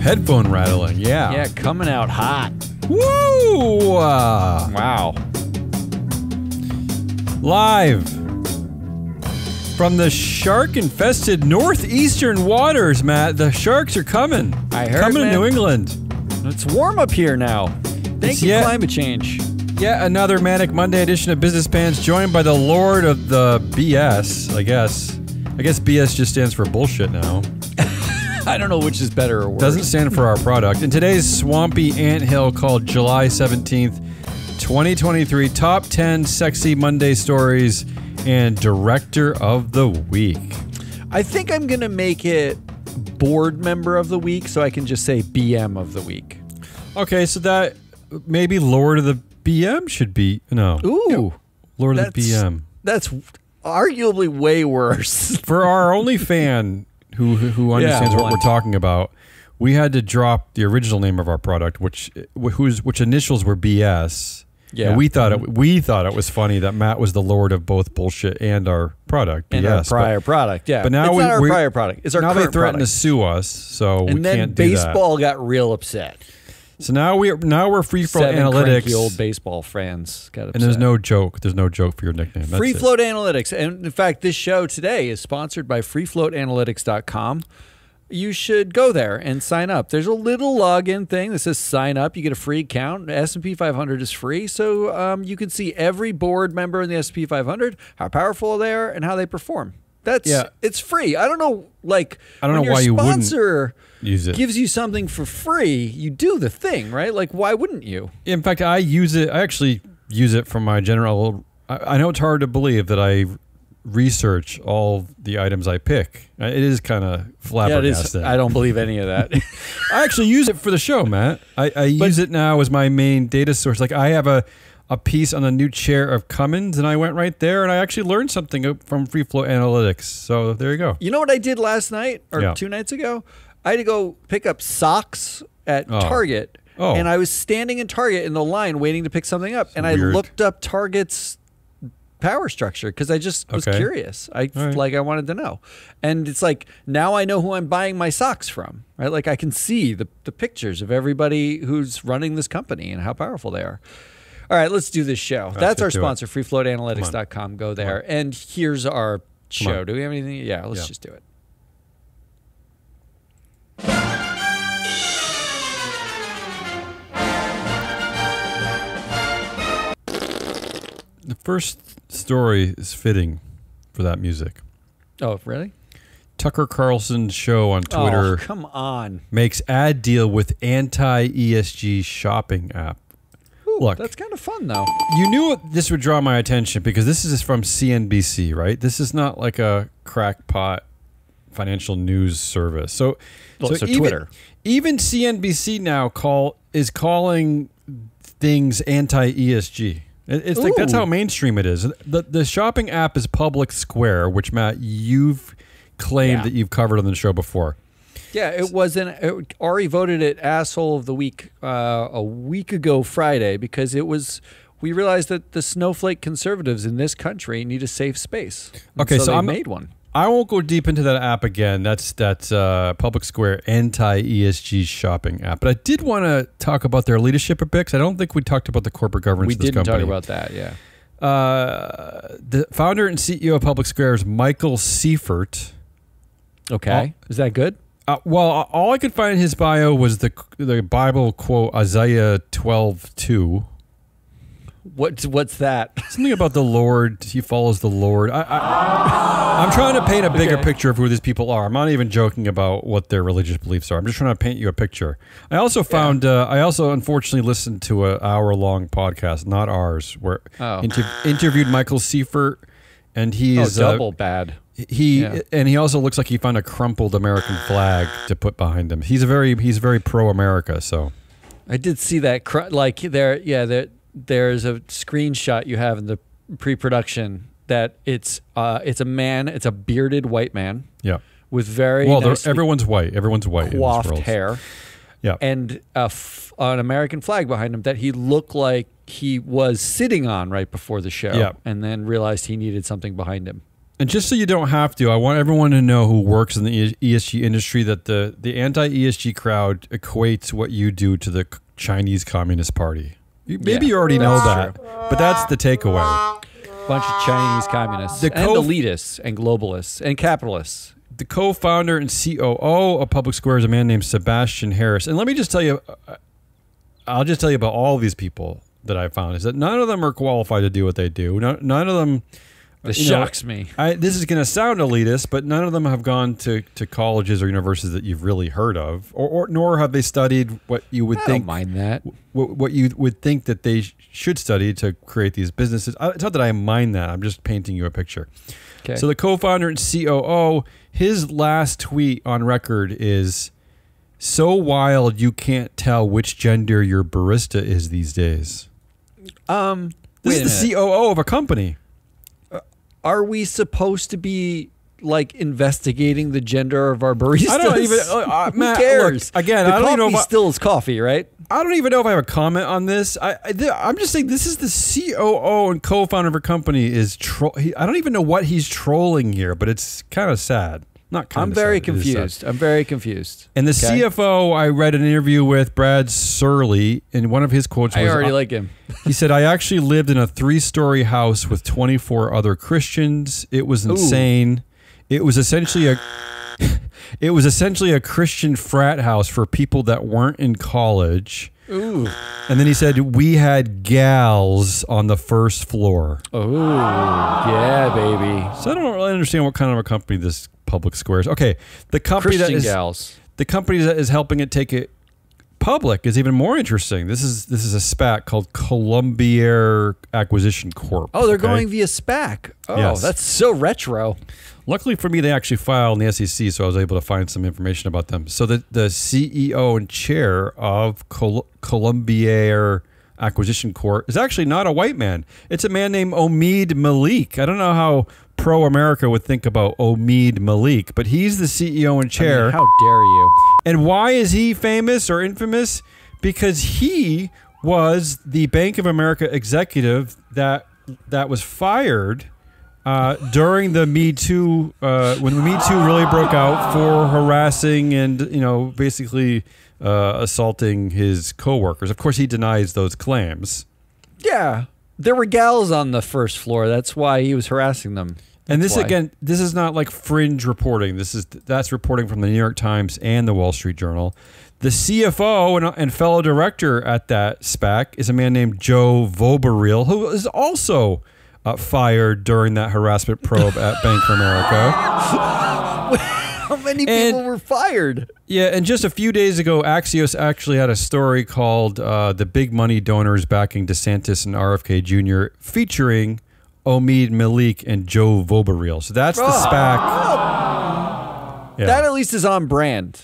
Headphone rattling, yeah. Yeah, coming out hot. Woo! Wow. Live from the shark-infested northeastern waters, Matt. The sharks are coming. I heard, coming man. to New England. It's warm up here now. Thank you, climate change. Yeah, another Manic Monday edition of Business Pants, joined by the Lord of the BS, I guess. I guess BS just stands for bullshit now. I don't know which is better or worse. Doesn't stand for our product. In today's swampy anthill called July 17th, 2023, top 10 sexy Monday stories and director of the week. I think I'm going to make it board member of the week so I can just say BM of the week. Okay, so that maybe Lord of the BM should be, no. Ooh. Lord of the BM. That's arguably way worse. For our only fan who understands what we're talking about, we had to drop the original name of our product, which initials were BS. Yeah, and we thought it was funny that Matt was the Lord of both bullshit and our product, BS. And our prior product, yeah. But now it's not our prior product. It's our current product. Now they threaten product. to sue us, so we can't do that. And then baseball got real upset. So now we're Free Float Analytics. Cranky old baseball fans got upset. And there's no joke. There's no joke for your nickname. That's Free Float Analytics. And in fact, this show today is sponsored by freefloatanalytics.com. You should go there and sign up. There's a little login thing that says sign up. You get a free account. S&P 500 is free. So you can see every board member in the S&P 500, how powerful they are, and how they perform. It's free. I don't know, I don't know why you wouldn't use it. Gives you something for free, you do the thing, right? Like, why wouldn't you? In fact, I use it. I actually use it for my general. I know it's hard to believe that I research all the items I pick. It is kind of flabbergasting. I don't believe any of that. I actually use it for the show, Matt. I use it now as my main data source. Like, I have a piece on the new chair of Cummins, and I went right there, and I actually learned something from Free Float Analytics. So there you go. You know what I did last night or 2 nights ago? I had to go pick up socks at Target, and I was standing in Target in the line waiting to pick something up, and I looked up Target's power structure because I just was curious. I wanted to know. And it's like, now I know who I'm buying my socks from, right? Like, I can see the pictures of everybody who's running this company and how powerful they are. All right, let's do this show. That's our sponsor, freefloatanalytics.com. Go there. And here's our show. Do we have anything? Yeah, let's just do it. The first story is fitting for that music. Oh, really? Tucker Carlson's show on Twitter. Oh, come on. Makes ad deal with anti-ESG shopping app. Ooh, look, that's kind of fun, though. You knew this would draw my attention because this is from CNBC, right? This is not like a crackpot financial news service. So Twitter. Even CNBC now is calling things anti-ESG. It's like that's how mainstream it is. The shopping app is Public Square, which, Matt, you've claimed that you've covered on the show before. Yeah, it was Ari voted it asshole of the week a week ago Friday because we realized that the snowflake conservatives in this country need a safe space. Okay, so I made one. I won't go deep into that app again. That's Public Square anti-ESG shopping app. But I did want to talk about their leadership a bit because I don't think we talked about the corporate governance of this company. We didn't talk about that, yeah. The founder and CEO of Public Square is Michael Seifert. Okay. Is that good? Well, all I could find in his bio was the Bible quote, Isaiah 12:2. What's that? Something about the Lord. He follows the Lord. I'm trying to paint a bigger picture of who these people are. I'm not even joking about what their religious beliefs are. I'm just trying to paint you a picture. I also found. I also unfortunately listened to an hour-long podcast, not ours, where interviewed Michael Seifert, and he is double bad. And he also looks like he found a crumpled American flag to put behind him. He's very pro-America. So I did see that. There's a screenshot you have in the pre-production that it's a man, it's a bearded white man. Yeah. With very everyone's white. Everyone's white. Coiffed hair. Yeah. And an American flag behind him that he looked like he was sitting on right before the show. Yeah. And then realized he needed something behind him. And just so you don't have to, I want everyone to know who works in the ESG industry that the anti-ESG crowd equates what you do to the Chinese Communist Party. Maybe you already know that, but that's the takeaway. Bunch of Chinese communists and elitists and globalists and capitalists. The co-founder and COO of Public Square is a man named Sebastian Harris. And let me just tell you, I'll just tell you about all these people that I found, is that none of them are qualified to do what they do. None of them... This shocks me. This is going to sound elitist, but none of them have gone to colleges or universities that you've really heard of, or nor have they studied what you would think. I don't mind that. What you would think that they should study to create these businesses. It's not that I mind that. I'm just painting you a picture. Okay. So the co-founder and COO, his last tweet on record is, "So wild you can't tell which gender your barista is these days." This is the COO of a company. Are we supposed to be like investigating the gender of our baristas? I don't even. Who cares? Look, again, the I don't even know. Coffee still is coffee, right? I don't even know if I have a comment on this. I'm just saying this is the COO and co-founder of a company is. I don't even know what he's trolling here, but it's kind of sad. Not kind I'm very confused. I'm very confused. And the CFO, I read an interview with Brad Surley, and one of his quotes was, I already like him. He said, "I actually lived in a 3-story house with 24 other Christians. It was insane. It was essentially a Christian frat house for people that weren't in college." Ooh. And then he said, "We had gals on the first floor." Oh, yeah, baby. So I don't really understand what kind of a company this Public Square is. Okay, the company Christian that is gals. The company that is helping it take it public is even more interesting. This is a SPAC called Colombier Acquisition Corp. Oh, they're going via SPAC. Oh, yes. That's so retro. Luckily for me, they actually filed in the SEC, so I was able to find some information about them. So the CEO and chair of Colombier Acquisition Corp is actually not a white man. It's a man named Omid Malik. I don't know how pro-America would think about Omid Malik, but he's the CEO and chair. I mean, how dare you? And why is he famous or infamous? Because he was the Bank of America executive that was fired during the Me Too, when Me Too really broke out, for harassing and basically assaulting his coworkers. Of course, he denies those claims. Yeah, there were gals on the first floor. That's why he was harassing them. And this is not like fringe reporting. That's reporting from the New York Times and the Wall Street Journal. The CFO and fellow director at that SPAC is a man named Joe Vobaril, who is also fired during that harassment probe at Bank of America. How many people were fired? Yeah, and just a few days ago, Axios actually had a story called "The Big Money Donors Backing DeSantis and RFK Jr." featuring Omid Malik and Joe Vobaril. So that's the SPAC. Yeah. That at least is on brand.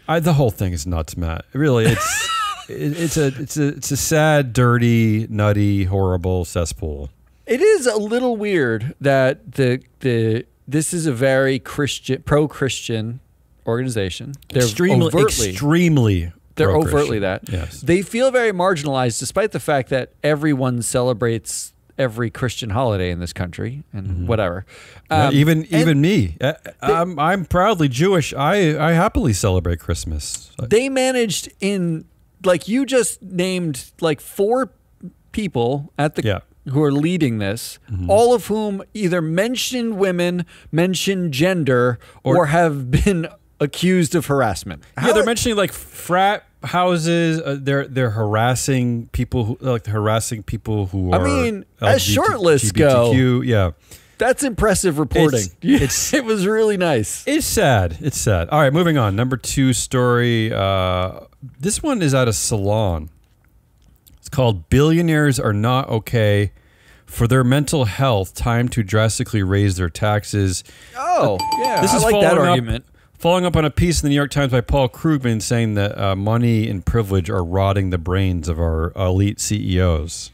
The whole thing is nuts, Matt. Really, it's a sad, dirty, nutty, horrible cesspool. It is a little weird that this is a very pro-Christian organization. They're extremely. They're overtly that. Yes. They feel very marginalized, despite the fact that everyone celebrates every Christian holiday in this country and whatever. Even me. I'm proudly Jewish. I happily celebrate Christmas. They managed like you just named like 4 people at the who are leading this, all of whom either mention women, mention gender, or have been accused of harassment. They're mentioning like frat houses. They're harassing people who who are. I mean, as short lists go, yeah, that's impressive reporting. It was really nice. It's sad. All right, moving on. Number 2 story. This one is at a salon. It's called "Billionaires Are Not Okay for Their Mental Health. Time to Drastically Raise Their Taxes." Oh, yeah. I like that argument. Following up on a piece in the New York Times by Paul Krugman saying that money and privilege are rotting the brains of our elite CEOs.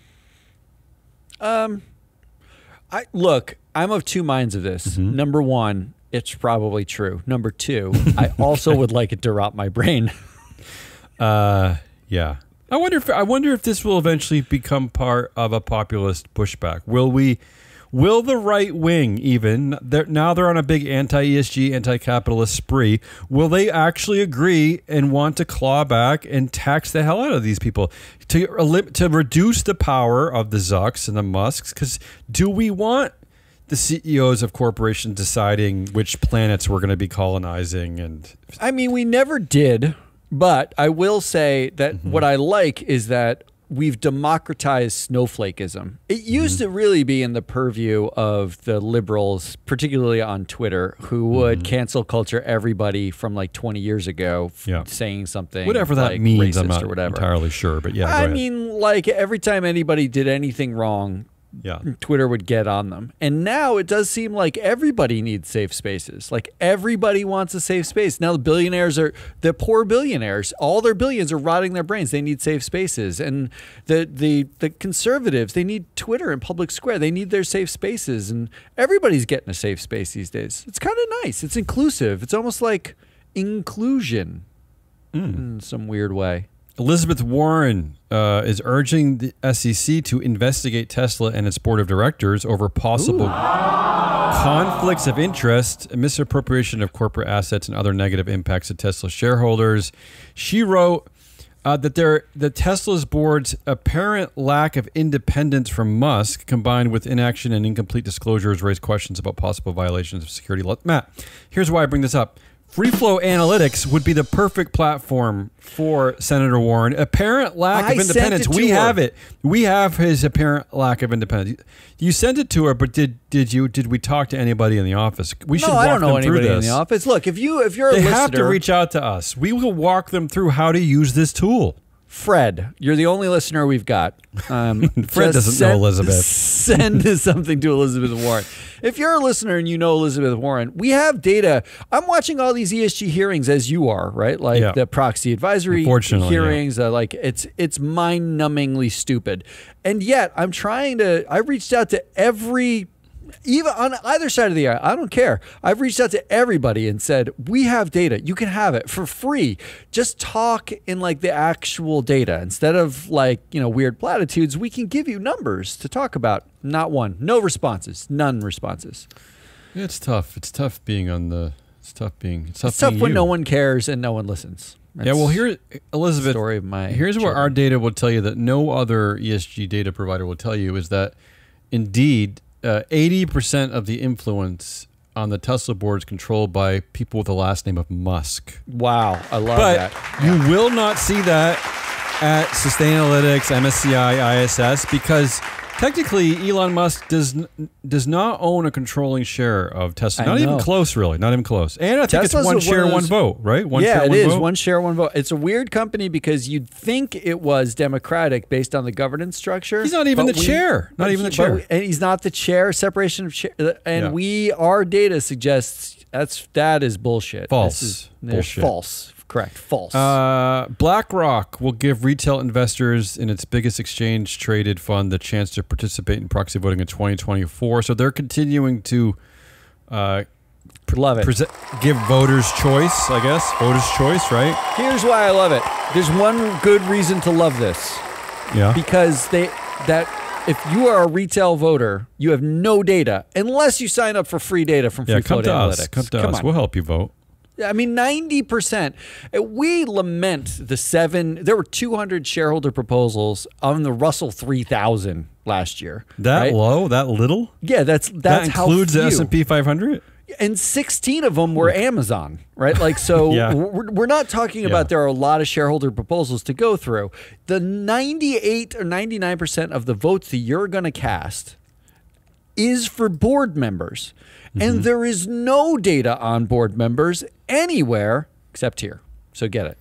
Look, I'm of 2 minds of this. Number 1, it's probably true. Number 2, I also would like it to rot my brain. Yeah. I wonder if this will eventually become part of a populist pushback. Will we will the right wing now they're on a big anti-ESG, anti-capitalist spree, will they actually agree and want to claw back and tax the hell out of these people to reduce the power of the Zucks and the Musks? Because do we want the CEOs of corporations deciding which planets we're going to be colonizing? And I mean, we never did, but I will say that what I like is that we've democratized snowflakeism. It used to really be in the purview of the liberals, particularly on Twitter, who would cancel culture everybody from like 20 years ago saying something whatever that like means. racist I'm not or whatever. entirely sure, but yeah. I mean, like every time anybody did anything wrong, Twitter would get on them. And now it does seem like everybody needs safe spaces. Like everybody wants a safe space. Now the poor billionaires, all their billions are rotting their brains. They need safe spaces. And the conservatives, they need Twitter and public square. They need their safe spaces. And everybody's getting a safe space these days. It's kind of nice. It's inclusive. It's almost like inclusion in some weird way. Elizabeth Warren is urging the SEC to investigate Tesla and its board of directors over possible conflicts of interest, misappropriation of corporate assets, and other negative impacts of Tesla shareholders. She wrote that Tesla's board's apparent lack of independence from Musk, combined with inaction and incomplete disclosures, raised questions about possible violations of security law. Matt, here's why I bring this up. Free Flow Analytics would be the perfect platform for Senator Warren. Apparent lack of independence. We have it. We have his apparent lack of independence. You sent it to her, but did we talk to anybody in the office? We should walk them through this. No, I don't know anybody in the office. Look, if you're a listener, they have to reach out to us. We will walk them through how to use this tool. Fred, you're the only listener we've got. Fred doesn't know Elizabeth. Send something to Elizabeth Warren. If you're a listener and you know Elizabeth Warren, we have data. I'm watching all these ESG hearings as you are, right? Like the proxy advisory hearings. Like it's mind-numbingly stupid. And yet I reached out to every, even on either side of the aisle, I don't care. I've reached out to everybody and said, we have data. You can have it for free. Just talk in like the actual data. Instead of like, weird platitudes, we can give you numbers to talk about. Not one. No responses. None responses. Yeah, it's tough. It's tough being on the, it's tough when no one cares and no one listens. That's well, here, Elizabeth, story of my here's children. what our data will tell you that no other ESG data provider will tell you is that indeed, 80% of the influence on the Tesla board is controlled by people with the last name of Musk. Wow, I love that. But you will not see that at Sustainalytics, MSCI, ISS, because technically Elon Musk does not own a controlling share of Tesla. Not even close, really. Not even close. And I think Tesla's it's one share, one vote, right? One share, it one is. Vote? One share, one vote. It's a weird company because you'd think it was democratic based on the governance structure. He's not even the chair. Not even the chair. And he's not the chair, separation of chair. And our data suggests that is bullshit. False. Bullshit. False. Correct. False. BlackRock will give retail investors in its biggest exchange-traded fund the chance to participate in proxy voting in 2024. So they're continuing to love it. Give voters choice, I guess. Voters choice, right? Here's why I love it. There's one good reason to love this. Yeah. Because if you are a retail voter, you have no data unless you sign up for free data from Free Flow Analytics. Come to us. We'll help you vote. I mean, 90%. We lament there were 200 shareholder proposals on the Russell 3000 last year. That right? low? That little? Yeah, that includes the S&P 500? And 16 of them were Amazon, right? Like, so we're not talking about there are a lot of shareholder proposals to go through. The 98 or 99% of the votes that you're going to cast is for board members. And there is no data on board members anywhere except here. So get it.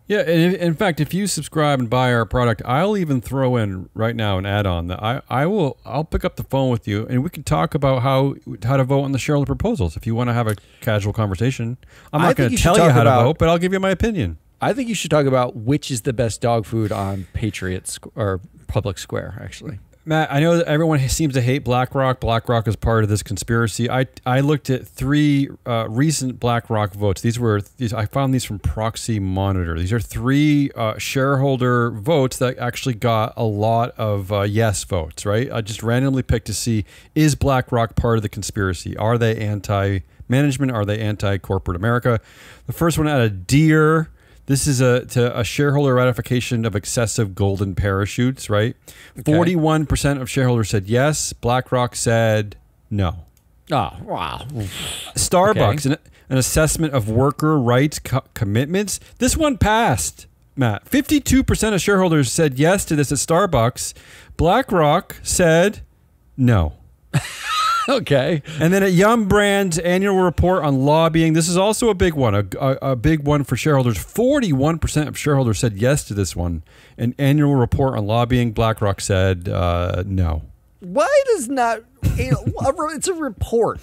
Yeah, and in fact, if you subscribe and buy our product, I'll even throw in right now an add-on that I'll pick up the phone with you and we can talk about how to vote on the shareholder proposals if you want to have a casual conversation. I'm not going to tell you how to vote, but I'll give you my opinion. I think you should talk about which is the best dog food on Patriot or Public Square, actually. Matt, I know that everyone seems to hate BlackRock. BlackRock is part of this conspiracy. I looked at 3 recent BlackRock votes. I found these from Proxy Monitor. These are 3 shareholder votes that actually got a lot of yes votes, right? I just randomly picked to see, is BlackRock part of the conspiracy? Are they anti-management? Are they anti-corporate America? The first one out of Deere. This is a shareholder ratification of excessive golden parachutes, right? Okay. 41% of shareholders said yes. BlackRock said no. Oh, wow. Starbucks, an assessment of worker rights commitments. This one passed, Matt. 52% of shareholders said yes to this at Starbucks. BlackRock said no. Okay. And then at Yum Brands annual report on lobbying, this is also a big one, a big one for shareholders. 41% of shareholders said yes to this one. An annual report on lobbying, BlackRock said no. Why does not, it's a report.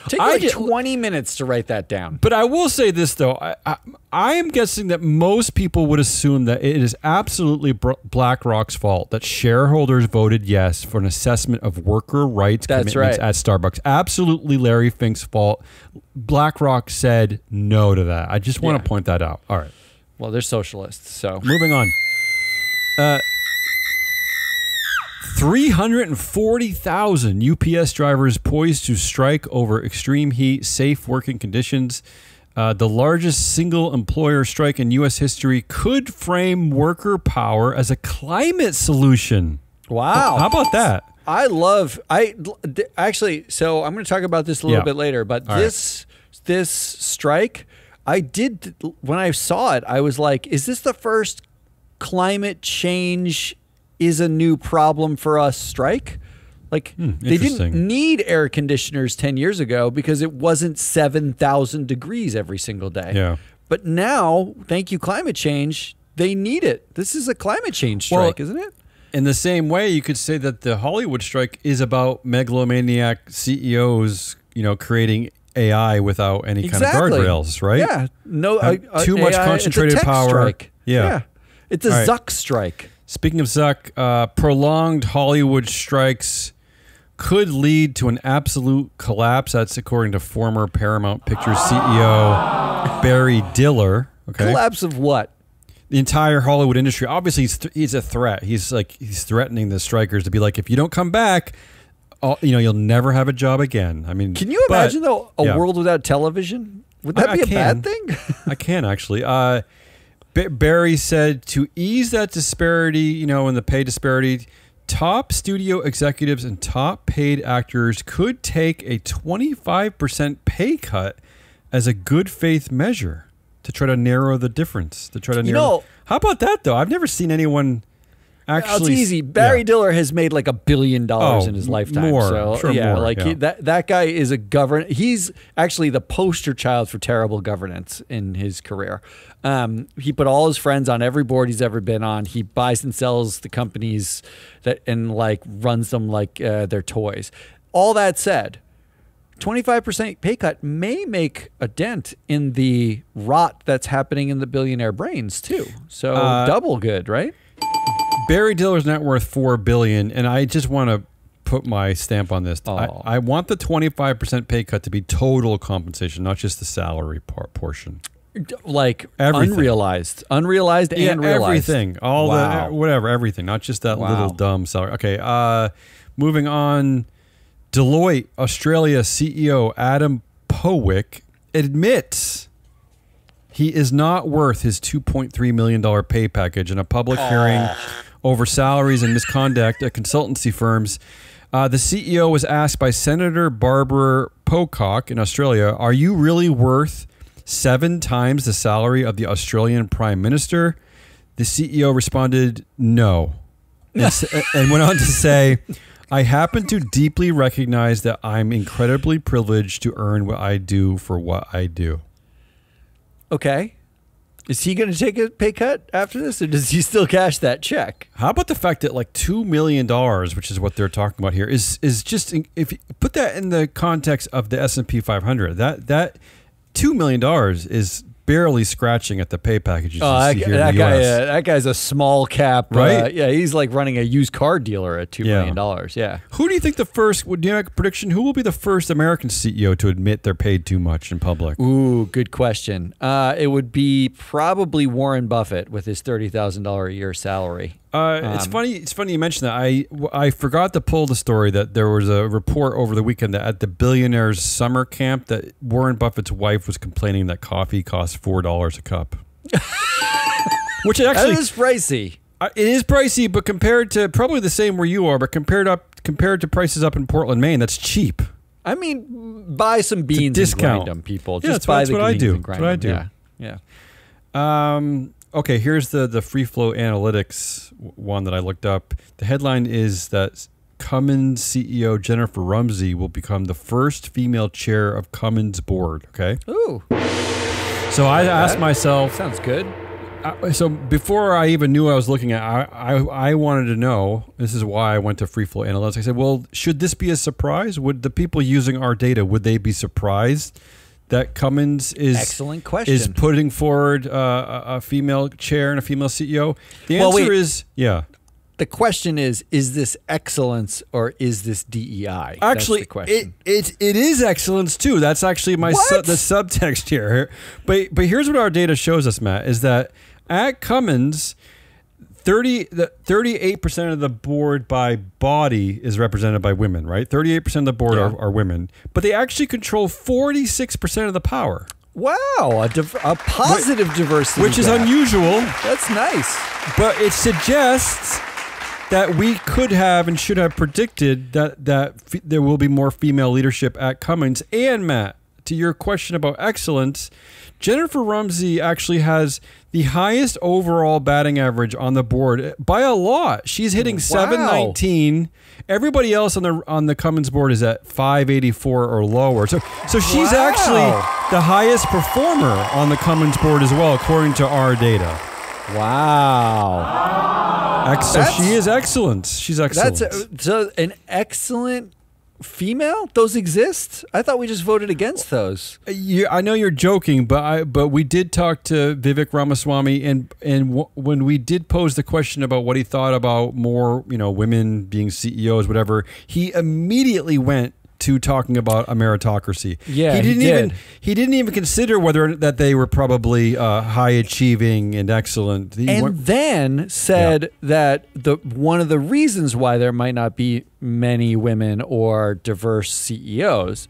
Take like 20 minutes to write that down. But I will say this, though. I am guessing that most people would assume that it is absolutely BlackRock's fault that shareholders voted yes for an assessment of worker rights commitments at Starbucks. Absolutely Larry Fink's fault. BlackRock said no to that. I just want to point that out. All right. Well, they're socialists, so. Moving on. 340,000 UPS drivers poised to strike over extreme heat, safe working conditions. The largest single employer strike in U.S. history could frame worker power as a climate solution. Wow. How about that? Actually, so I'm going to talk about this a little bit later, but this strike, when I saw it, I was like, is this the first climate change is a new problem for us strike? Like, they didn't need air conditioners 10 years ago because it wasn't 7,000 degrees every single day. Yeah. But now, thank you, climate change, they need it. This is a climate change strike, isn't it? In the same way, you could say that the Hollywood strike is about megalomaniac CEOs, creating AI without any kind of guardrails, right? Yeah. No, too much concentrated power. Strike. Yeah. It's a Zuck strike. Speaking of Zuck, prolonged Hollywood strikes could lead to an absolute collapse. That's according to former Paramount Pictures CEO Barry Diller. Okay. Collapse of what? The entire Hollywood industry. Obviously, he's a threat. He's threatening the strikers to be like, if you don't come back, you'll never have a job again. I mean, can you imagine though a world without television? Would that be a bad thing? I can actually. Barry said to ease that disparity, in the pay disparity, top studio executives and top paid actors could take a 25% pay cut as a good faith measure to try to narrow the difference. How about that though? I've never seen anyone actually. It's easy. Barry Diller has made like $1 billion in his lifetime. More, so that guy is a governor. He's actually the poster child for terrible governance in his career. He put all his friends on every board he's ever been on. He buys and sells the companies and runs them like they're toys. All that said, 25% pay cut may make a dent in the rot that's happening in the billionaire brains too. So double good, right? Barry Diller's net worth $4 billion, and I just want to put my stamp on this. I want the 25% pay cut to be total compensation, not just the salary portion. Like everything. unrealized and realized. Everything, everything, not just that little dumb salary. Okay, moving on. Deloitte Australia CEO Adam Powick admits he is not worth his $2.3 million pay package in a public hearing over salaries and misconduct at consultancy firms. The CEO was asked by Senator Barbara Pocock in Australia, "Are you really worth 7 times the salary of the Australian Prime Minister?" The CEO responded, "No," and went on to say, "I happen to deeply recognize that I'm incredibly privileged to earn what I do for what I do." Okay. Is he going to take a pay cut after this, or does he still cash that check? How about the fact that $2 million, which is what they're talking about here, is just, if you put that in the context of the S&P 500, that $2 million is barely scratching at the pay packages. That guy's a small cap, right? Yeah, he's like running a used car dealer at $2 million. Yeah. Who do you think do you have a prediction? Who will be the first American CEO to admit they're paid too much in public? Ooh, good question. It would be probably Warren Buffett with his $30,000 a year salary. It's funny. It's funny you mentioned that. I forgot to pull the story that there was a report over the weekend that at the Billionaires Summer Camp that Warren Buffett's wife was complaining that coffee costs $4 a cup, which actually that is pricey. It is pricey, but compared to probably the same where you are, but compared to prices up in Portland, Maine, that's cheap. I mean, buy some beans and grind them, people. Just buy the beans and grind them. Yeah. Okay, here's the Free Flow Analytics one that I looked up. The headline is that Cummins CEO Jennifer Rumsey will become the first female chair of Cummins board. Okay. Ooh. So I asked myself. Sounds good. So before I even knew what I was looking at, I wanted to know. This is why I went to Free Flow Analytics. I said, well, should this be a surprise? Would the people using our data, would they be surprised that Cummins is putting forward a female chair and a female CEO? The answer is The question is this excellence or is this DEI? Actually, that's the question. It is excellence too. That's actually the subtext here. But here's what our data shows us, Matt, is that at Cummins, 38% of the board by body is represented by women, right? 38% of the board are women, but they actually control 46% of the power. Wow, a positive diversity, which is unusual. That's nice, but it suggests that we could have and should have predicted that there will be more female leadership at Cummins. And Matt, to your question about excellence, Jennifer Rumsey actually has the highest overall batting average on the board by a lot. She's hitting 719. Everybody else on the Cummins board is at 584 or lower. So she's actually the highest performer on the Cummins board as well, according to our data. Wow. So she is excellent. She's excellent. So an excellent female? Those exist? I thought we just voted against those. I know you're joking, but we did talk to Vivek Ramaswamy, and when we did pose the question about what he thought about more, women being CEOs, whatever, he immediately went to talking about a meritocracy. Yeah, he didn't even consider whether that they were probably high achieving and excellent. Then said that one of the reasons why there might not be many women or diverse CEOs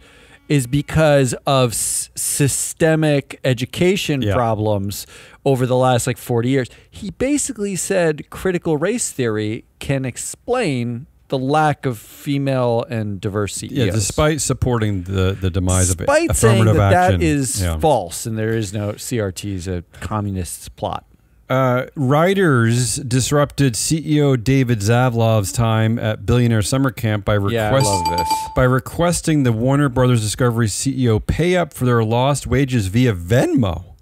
is because of systemic education problems over the last 40 years. He basically said critical race theory can explain the lack of female and diverse CEOs. Yeah, despite supporting the demise of affirmative action. Despite saying that is false and there is no CRT is a communist plot. Writers disrupted CEO David Zaslav's time at Billionaire Summer Camp by requesting the Warner Brothers Discovery CEO pay up for their lost wages via Venmo.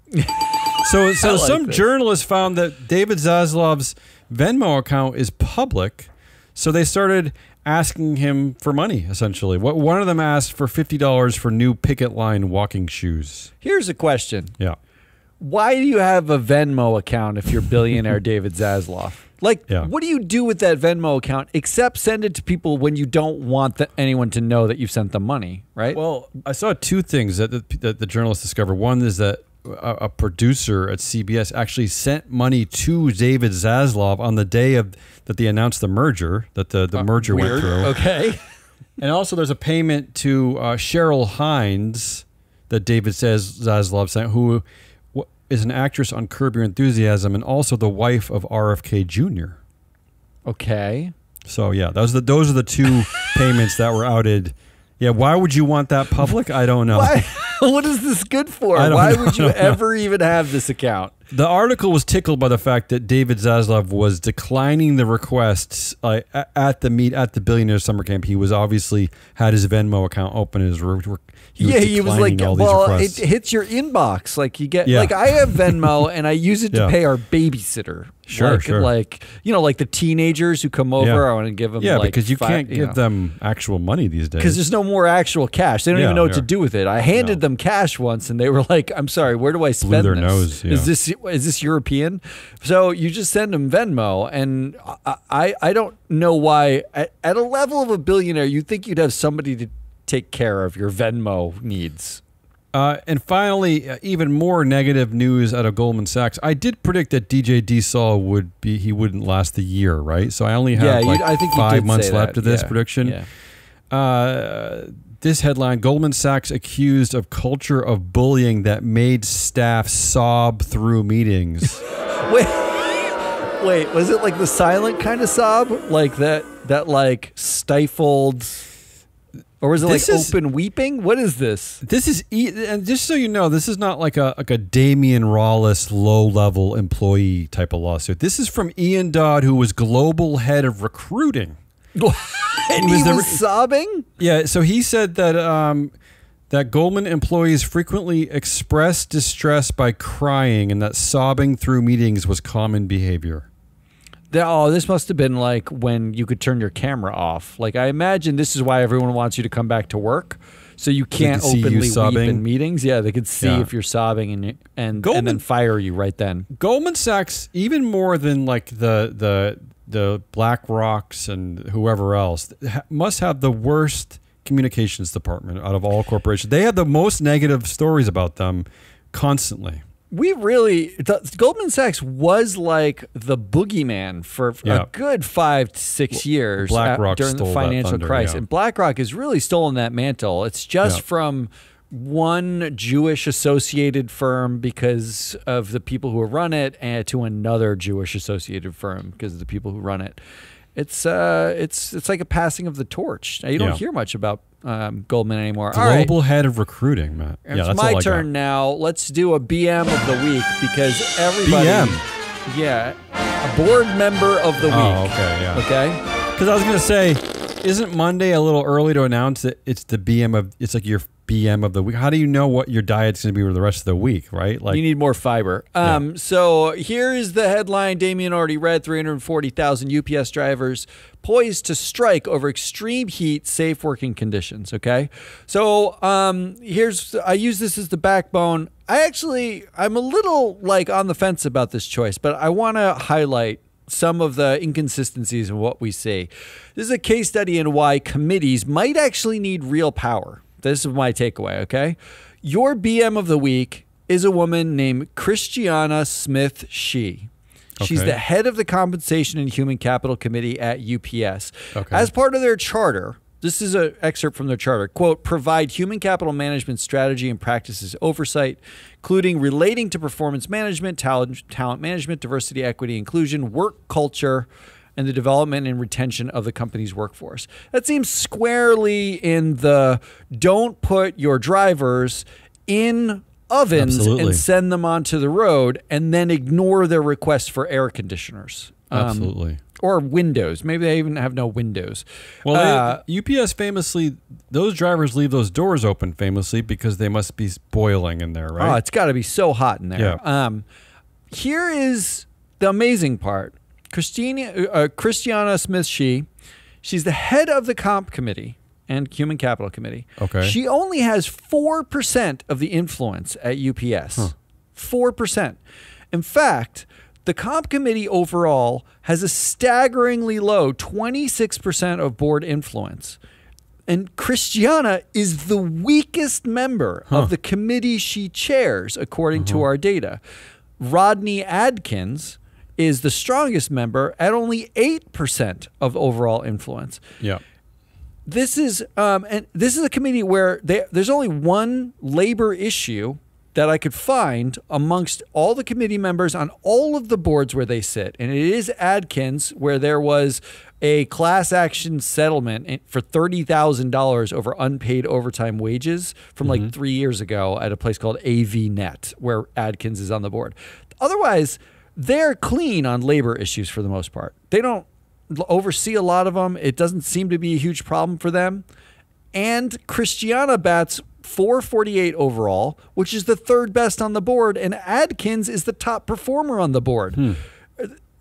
So some journalists found that David Zaslav's Venmo account is public. So they started asking him for money, essentially. One of them asked for $50 for new picket line walking shoes. Here's a question. Yeah. Why do you have a Venmo account if you're billionaire David Zaslav? What do you do with that Venmo account except send it to people when you don't want anyone to know that you've sent them money, right? Well, I saw two things that the journalists discovered. One is that a producer at CBS actually sent money to David Zaslav on the day that they announced the merger, that the merger went through. Okay. And also there's a payment to Cheryl Hines that David Zaslav sent, who is an actress on Curb Your Enthusiasm and also the wife of RFK Jr. Okay. So yeah, those are the two payments that were outed. Yeah, why would you want that public? I don't know. What is this good for? Why would you ever even have this account? The article was tickled by the fact that David Zaslav was declining the requests at the Billionaire Summer Camp. He was obviously had his Venmo account open. He was like, it hits your inbox. You get I have Venmo and I use it to pay our babysitter. Sure, like the teenagers who come over. I want to give them because you can't give them actual money these days because there's no more actual cash. They don't even know what to do with it. I handed them cash once, and they were like, "I'm sorry, where do I spend their this? Nose, Is this European?" So you just send them Venmo, and I don't know why at a level of a billionaire you'd think you'd have somebody to take care of your Venmo needs. And finally, even more negative news out of Goldman Sachs. I did predict that DJ Diesel wouldn't last the year, right? So I only have I think 5 months left of this prediction. Yeah. This headline: Goldman Sachs accused of culture of bullying that made staff sob through meetings. Wait, was it like the silent kind of sob, like that like stifled? Or was it open weeping? What is this? This is, and just so you know, this is not like a Damian Rawless low-level employee type of lawsuit. This is from Ian Dodd, who was global head of recruiting. And he was sobbing? Yeah, so he said that that Goldman employees frequently expressed distress by crying and that sobbing through meetings was common behavior. This must have been like when you could turn your camera off. Like, I imagine this is why everyone wants you to come back to work, so you can't openly weep in meetings. Yeah, they could see if you're sobbing and then fire you right then. Goldman Sachs, even more than like the Black Rocks and whoever else, must have the worst communications department out of all corporations. They have the most negative stories about them constantly. Goldman Sachs was like the boogeyman for a good 5 to 6 years during the financial crisis. And BlackRock has really stolen that mantle. It's just from one Jewish associated firm because of the people who run it, and to another Jewish associated firm because of the people who run it. It's like a passing of the torch. Now, you don't hear much about Goldman anymore. Global head of recruiting, Matt. It's my turn now. Let's do a BM of the week because everybody. BM? A board member of the week. Oh, okay, yeah. Okay? Because I was going to say, isn't Monday a little early to announce that it's the BM of, it's like your BM of the week? How do you know what your diet's going to be for the rest of the week, right? Like, you need more fiber. So here is the headline Damien already read. 340,000 UPS drivers poised to strike over extreme heat, safe working conditions. Okay. So I use this as the backbone. I'm a little like on the fence about this choice, but I want to highlight some of the inconsistencies in what we see. This is a case study in why committees might actually need real power. This is my takeaway, okay? Your BM of the week is a woman named Christiana Smith Shih. She's the head of the Compensation and Human Capital Committee at UPS. Okay. As part of their charter, this is an excerpt from their charter, quote, provide human capital management strategy and practices oversight, including relating to performance management, talent management, diversity, equity, inclusion, work culture, and the development and retention of the company's workforce. That seems squarely in the don't put your drivers in ovens and send them onto the road and then ignore their request for air conditioners. Absolutely. Or windows. Maybe they even have no windows. Well, UPS famously, those drivers leave those doors open famously because they must be boiling in there, right? Oh, it's got to be so hot in there. Yeah. Here is the amazing part. Christiana Smith Shih, she's the head of the Comp Committee and Human Capital Committee. Okay. She only has 4% of the influence at UPS. 4%. In fact, the Comp Committee overall has a staggeringly low 26% of board influence. And Christiana is the weakest member of the committee she chairs, according to our data. Rodney Adkins is the strongest member at only 8% of overall influence. Yeah. This is a committee where there's only one labor issue that I could find amongst all the committee members on all of the boards where they sit. And it is Adkins, where there was a class action settlement for $30,000 over unpaid overtime wages from like 3 years ago at a place called AVNet, where Adkins is on the board. Otherwise, they're clean on labor issues for the most part. They don't oversee a lot of them. It doesn't seem to be a huge problem for them. And Christiana bats .448 overall, which is the third best on the board, and Adkins is the top performer on the board.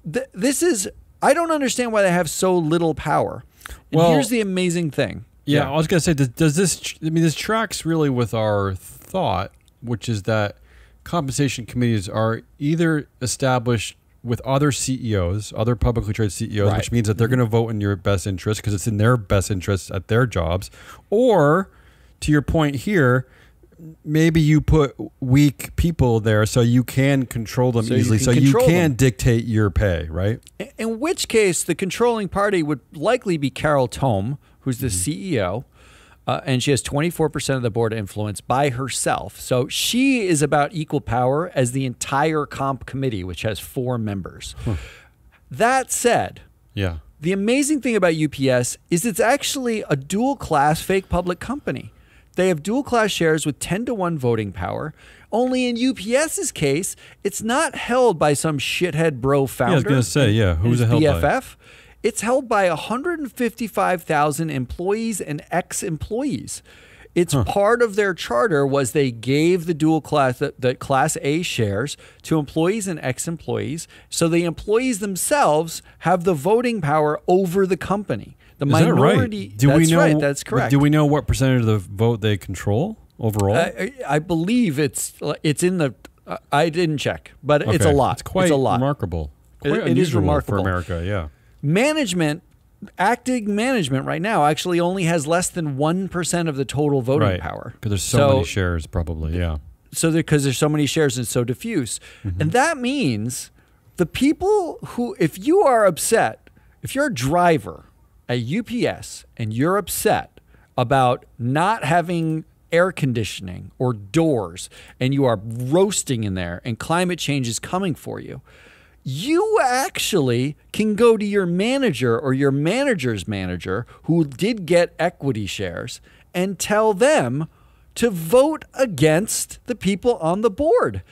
this is, I don't understand why they have so little power. And here's the amazing thing. Yeah, I was going to say, does this, I mean, this tracks really with our thought, which is that compensation committees are either established with other CEOs, other publicly traded CEOs, which means that they're going to vote in your best interest because it's in their best interest at their jobs. Or, to your point here, maybe you put weak people there so you can control them easily, so you can dictate your pay, right? In which case, the controlling party would likely be Carol Tome, who's the CEO, and she has 24% of the board influence by herself. So she is about equal power as the entire comp committee, which has 4 members. That said, the amazing thing about UPS is it's actually a dual-class fake public company. They have dual-class shares with 10-to-1 voting power. Only in UPS's case, it's not held by some shithead bro founder. I was going to say, who's it held BFF. by? It's held by 155,000 employees and ex-employees. It's part of their charter was they gave the dual class, the Class A shares to employees and ex-employees, so the employees themselves have the voting power over the company. The minority. That right? That's right. That's correct. Do we know what percentage of the vote they control overall? I believe it's in the. I didn't check, but it's a lot. It's quite remarkable. It is remarkable for America. Yeah. Management, acting management right now actually only has less than 1% of the total voting power. Because there's so many shares, probably. Yeah. So because there's so many shares and it's so diffuse, and that means the people who, if you are upset, if you're a driver at UPS and you're upset about not having air conditioning or doors and you are roasting in there and climate change is coming for you, you actually can go to your manager or your manager's manager who did get equity shares and tell them to vote against the people on the board.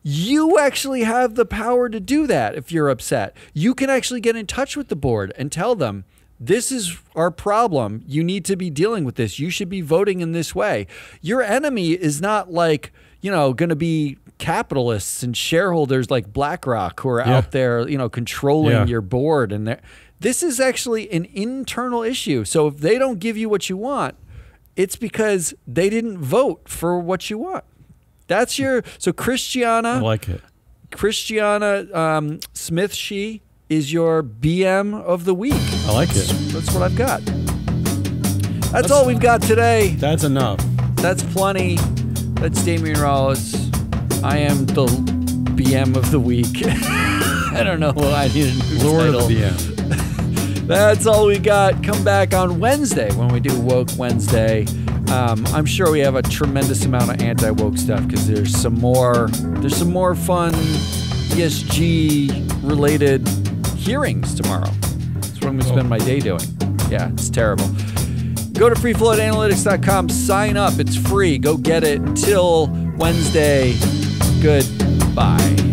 You actually have the power to do that if you're upset. You can actually get in touch with the board and tell them, this is our problem. You need to be dealing with this. You should be voting in this way. Your enemy is not like, going to be capitalists and shareholders like BlackRock who are out there, controlling your board. And this is actually an internal issue. So if they don't give you what you want, it's because they didn't vote for what you want. That's so Christiana. I like it. Christiana Smith, she is your BM of the week. I like it. That's what I've got. That's all we've got today. That's enough. That's plenty. That's Damian Rollis. I am the BM of the week. I don't know what I need a new Lord title. of the BM. That's all we got. Come back on Wednesday when we do Woke Wednesday. I'm sure we have a tremendous amount of anti-woke stuff because there's some more fun ESG related hearings tomorrow. That's what I'm going to spend my day doing. Yeah, it's terrible. Go to freefloatanalytics.com, sign up. It's free. Go get it until Wednesday. Goodbye.